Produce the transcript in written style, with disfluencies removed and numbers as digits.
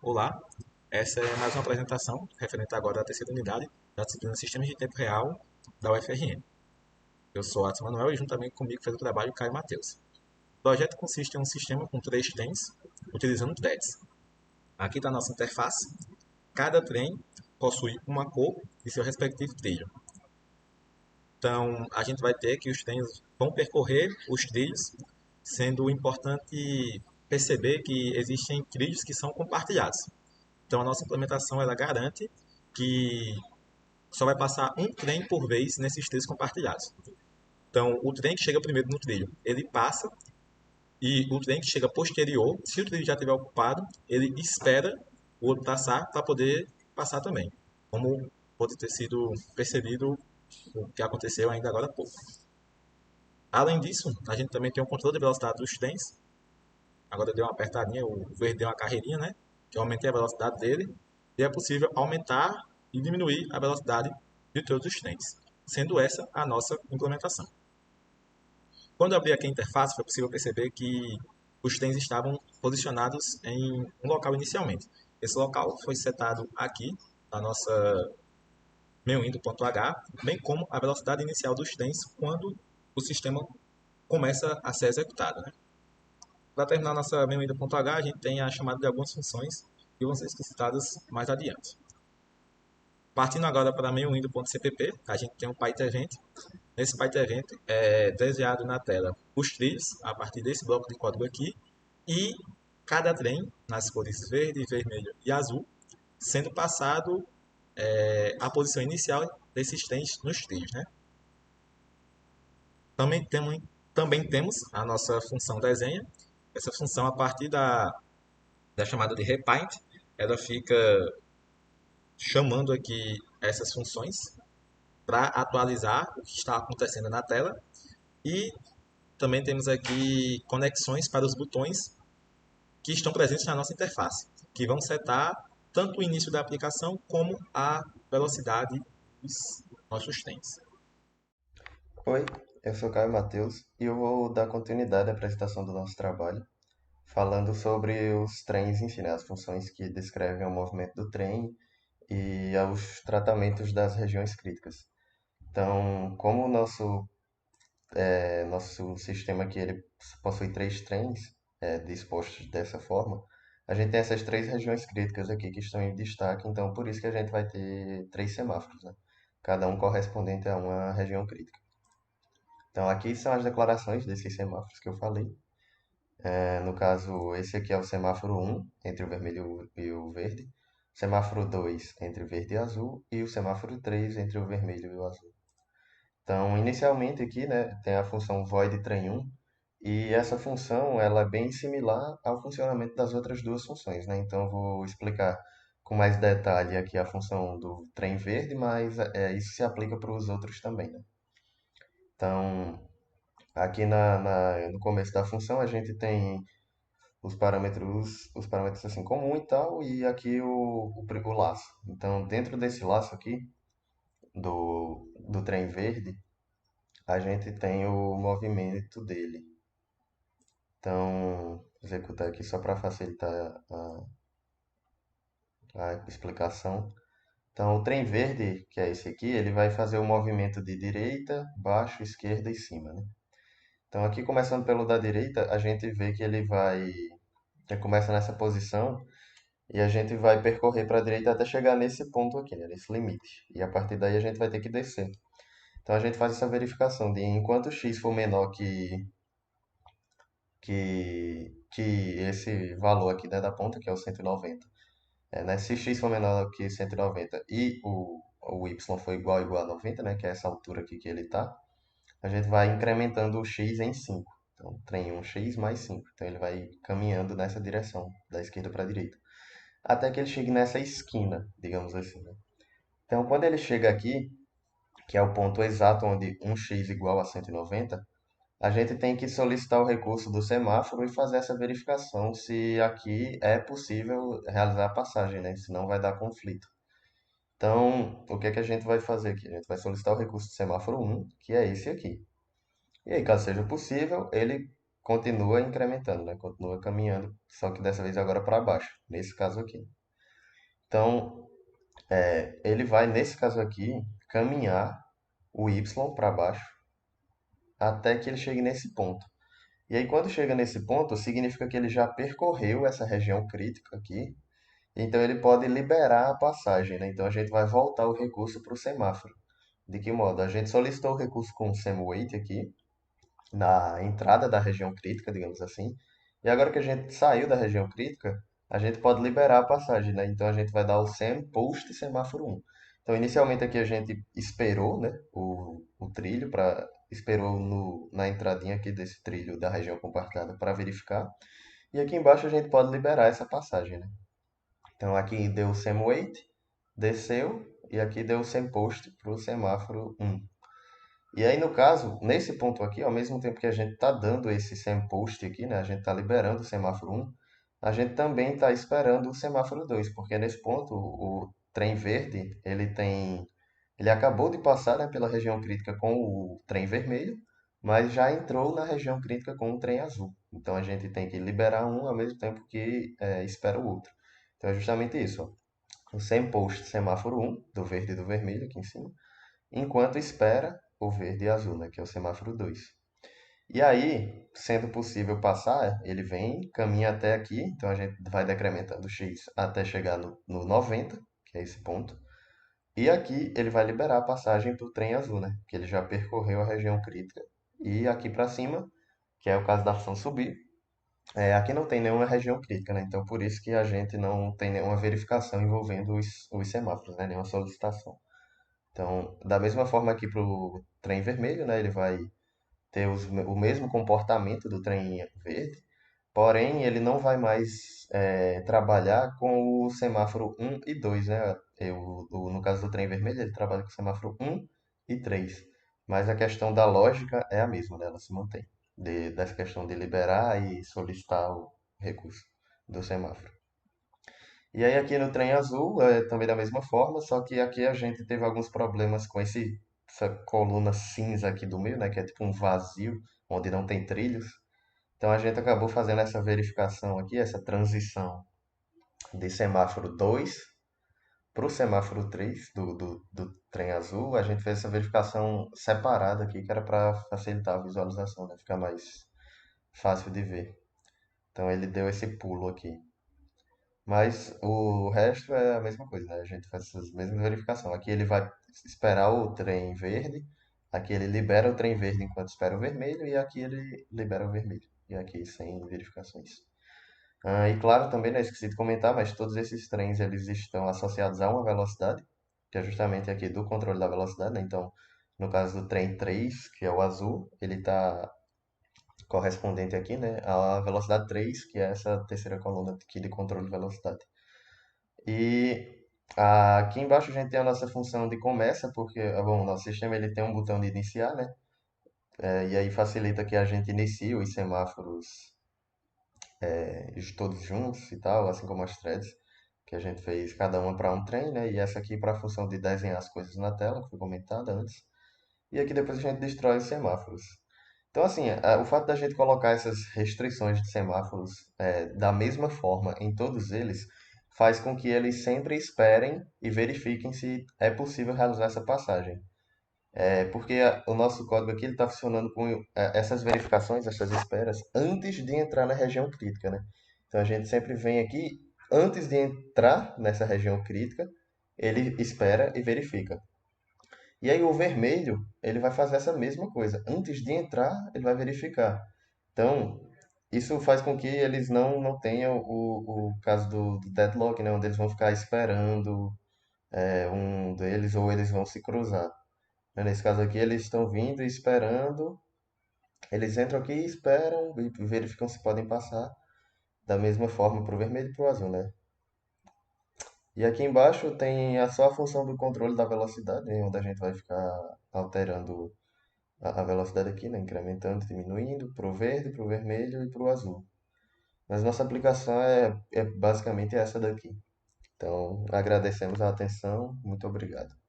Olá, essa é mais uma apresentação referente agora à terceira unidade da disciplina Sistemas de Tempo Real da UFRN. Eu sou Atos Manuel e juntamente comigo fez o trabalho Caio Matheus. O projeto consiste em um sistema com três trens utilizando threads. Aqui está a nossa interface. Cada trem possui uma cor e seu respectivo trilho. Então, a gente vai ter que os trens vão percorrer os trilhos, sendo importante perceber que existem trilhos que são compartilhados. Então, a nossa implementação ela garante que só vai passar um trem por vez nesses trilhos compartilhados. Então, o trem que chega primeiro no trilho, ele passa, e o trem que chega posterior, se o trilho já estiver ocupado, ele espera o outro passar para poder passar também. Como pode ter sido percebido o que aconteceu ainda agora há pouco. Além disso, a gente também tem um controle de velocidade dos trens. Agora deu uma apertadinha, o verde deu uma carreirinha, né? Que eu aumentei a velocidade dele. E é possível aumentar e diminuir a velocidade de todos os trens, sendo essa a nossa implementação. Quando eu abri aqui a interface, foi possível perceber que os trens estavam posicionados em um local inicialmente. Esse local foi setado aqui na nossa meu.h, bem como a velocidade inicial dos trens quando o sistema começa a ser executado, né? Para terminar nossa meu.h, a gente tem a chamada de algumas funções que vão ser explicitadas mais adiante. Partindo agora para meu.cpp, a gente tem um PyTevent. Nesse PyTevent é desenhado na tela os trilhos a partir desse bloco de código aqui e cada trem nas cores verde, vermelho e azul sendo passado a posição inicial desses trens nos trilhos, né? Também temos, também temos a nossa função desenha. Essa função, a partir da chamada de repaint, ela fica chamando aqui essas funções para atualizar o que está acontecendo na tela. E também temos aqui conexões para os botões que estão presentes na nossa interface, que vão setar tanto o início da aplicação como a velocidade dos nossos trens. Oi, eu sou Caio Matheus e eu vou dar continuidade à apresentação do nosso trabalho, falando sobre os trens em si, né, as funções que descrevem o movimento do trem e os tratamentos das regiões críticas. Então, como o nosso sistema aqui ele possui três trens dispostos dessa forma, a gente tem essas três regiões críticas aqui que estão em destaque, então por isso que a gente vai ter três semáforos, né? Cada um correspondente a uma região crítica. Então, aqui são as declarações desses semáforos que eu falei. No caso, esse aqui é o semáforo um entre o vermelho e o verde. Semáforo 2 entre o verde e azul. E o semáforo 3 entre o vermelho e o azul. Então, inicialmente aqui, né, tem a função void trem1. E essa função, ela é bem similar ao funcionamento das outras duas funções, né? Então, eu vou explicar com mais detalhe aqui a função do trem verde, mas isso se aplica para os outros também, né? Então, aqui no começo da função a gente tem os parâmetros assim comum e tal, e aqui o laço. Então, dentro desse laço aqui, do trem verde, a gente tem o movimento dele. Então, vou executar aqui só para facilitar a explicação. Então, o trem verde, que é esse aqui, ele vai fazer o movimento de direita, baixo, esquerda e cima, né? Então, aqui começando pelo da direita, a gente vê que ele começa nessa posição e a gente vai percorrer para a direita até chegar nesse ponto aqui, né, nesse limite. E a partir daí a gente vai ter que descer. Então, a gente faz essa verificação de enquanto x for menor que esse valor aqui, né, da ponta, que é o 190. Né, se x for menor que 190 e o y for igual a 90, né, que é essa altura aqui que ele está, a gente vai incrementando o x em 5. Então, tem um x mais 5. Então, ele vai caminhando nessa direção, da esquerda para a direita. Até que ele chegue nessa esquina, digamos assim, né? Então, quando ele chega aqui, que é o ponto exato onde um x igual a 190, a gente tem que solicitar o recurso do semáforo e fazer essa verificação se aqui é possível realizar a passagem, né? Senão vai dar conflito. Então, o que é que a gente vai fazer aqui? A gente vai solicitar o recurso do semáforo 1, que é esse aqui. E aí, caso seja possível, ele continua incrementando, né? Continua caminhando, só que dessa vez agora para baixo, nesse caso aqui. Então, ele vai, nesse caso aqui, caminhar o y para baixo até que ele chegue nesse ponto. E aí, quando chega nesse ponto, significa que ele já percorreu essa região crítica aqui, então ele pode liberar a passagem, né? Então a gente vai voltar o recurso para o semáforo. De que modo? A gente solicitou o recurso com o SEM-Wait aqui, na entrada da região crítica, digamos assim. E agora que a gente saiu da região crítica, a gente pode liberar a passagem, né? Então a gente vai dar o SEM post semáforo 1. Então inicialmente aqui a gente esperou, né, o trilho para esperou na entradinha aqui desse trilho da região compartilhada para verificar. E aqui embaixo a gente pode liberar essa passagem, né? Então aqui deu o SEM wait, desceu e aqui deu o SEM post para o semáforo 1. E aí, no caso, nesse ponto aqui, ao mesmo tempo que a gente está dando esse sem-post aqui, né, a gente está liberando o semáforo 1, a gente também está esperando o semáforo 2, porque nesse ponto o trem verde, ele acabou de passar, né, pela região crítica com o trem vermelho, mas já entrou na região crítica com o trem azul. Então a gente tem que liberar um ao mesmo tempo que espera o outro. Então é justamente isso, ó. O sem-post semáforo 1, do verde e do vermelho aqui em cima, enquanto espera o verde e azul, né, que é o semáforo 2. E aí, sendo possível passar, ele vem, caminha até aqui, então a gente vai decrementando x até chegar no 90, que é esse ponto. E aqui ele vai liberar a passagem para o trem azul, né, que ele já percorreu a região crítica. E aqui para cima, que é o caso da função subir, aqui não tem nenhuma região crítica, né, então por isso que a gente não tem nenhuma verificação envolvendo os semáforos, né, nenhuma solicitação. Então, da mesma forma aqui para o trem vermelho, né, ele vai ter o mesmo comportamento do trem verde, porém ele não vai mais trabalhar com o semáforo 1 e 2, né? No caso do trem vermelho, ele trabalha com o semáforo 1 e 3, mas a questão da lógica é a mesma, né? Ela se mantém, dessa questão de liberar e solicitar o recurso do semáforo. E aí aqui no trem azul é também da mesma forma, só que aqui a gente teve alguns problemas com essa coluna cinza aqui do meio, né, que é tipo um vazio, onde não tem trilhos. Então a gente acabou fazendo essa verificação aqui, essa transição de semáforo 2 para o semáforo 3 do trem azul. A gente fez essa verificação separada aqui, que era para facilitar a visualização, né, ficar mais fácil de ver. Então ele deu esse pulo aqui. Mas o resto é a mesma coisa, né? A gente faz essas mesmas verificações. Aqui ele vai esperar o trem verde, aqui ele libera o trem verde enquanto espera o vermelho, e aqui ele libera o vermelho. E aqui sem verificações. E claro, também, né, esqueci de comentar, mas todos esses trens eles estão associados a uma velocidade, que é justamente aqui do controle da velocidade, né? Então, no caso do trem 3, que é o azul, ele está correspondente aqui, né, à velocidade 3, que é essa terceira coluna aqui de controle de velocidade. E aqui embaixo a gente tem a nossa função de começa, porque bom, o nosso sistema ele tem um botão de iniciar, né? E aí facilita que a gente inicie os semáforos todos juntos e tal, assim como as threads, que a gente fez cada uma para um trem, né? E essa aqui para a função de desenhar as coisas na tela, que foi comentada antes. E aqui depois a gente destrói os semáforos. Então, assim, o fato da gente colocar essas restrições de semáforos da mesma forma em todos eles faz com que eles sempre esperem e verifiquem se é possível realizar essa passagem. Porque o nosso código aqui está funcionando com essas verificações, essas esperas, antes de entrar na região crítica, né? Então a gente sempre vem aqui, antes de entrar nessa região crítica, ele espera e verifica. E aí o vermelho, ele vai fazer essa mesma coisa. Antes de entrar, ele vai verificar. Então, isso faz com que eles não tenham o caso do deadlock, né? Onde eles vão ficar esperando um deles ou eles vão se cruzar. Nesse caso aqui, eles estão vindo e esperando. Eles entram aqui, esperam e verificam se podem passar da mesma forma para o vermelho e para o azul, né? E aqui embaixo tem só a função do controle da velocidade, né? Onde a gente vai ficar alterando a velocidade aqui, né? Incrementando, diminuindo, para o verde, para o vermelho e para o azul. Mas nossa aplicação é basicamente essa daqui. Então, agradecemos a atenção. Muito obrigado.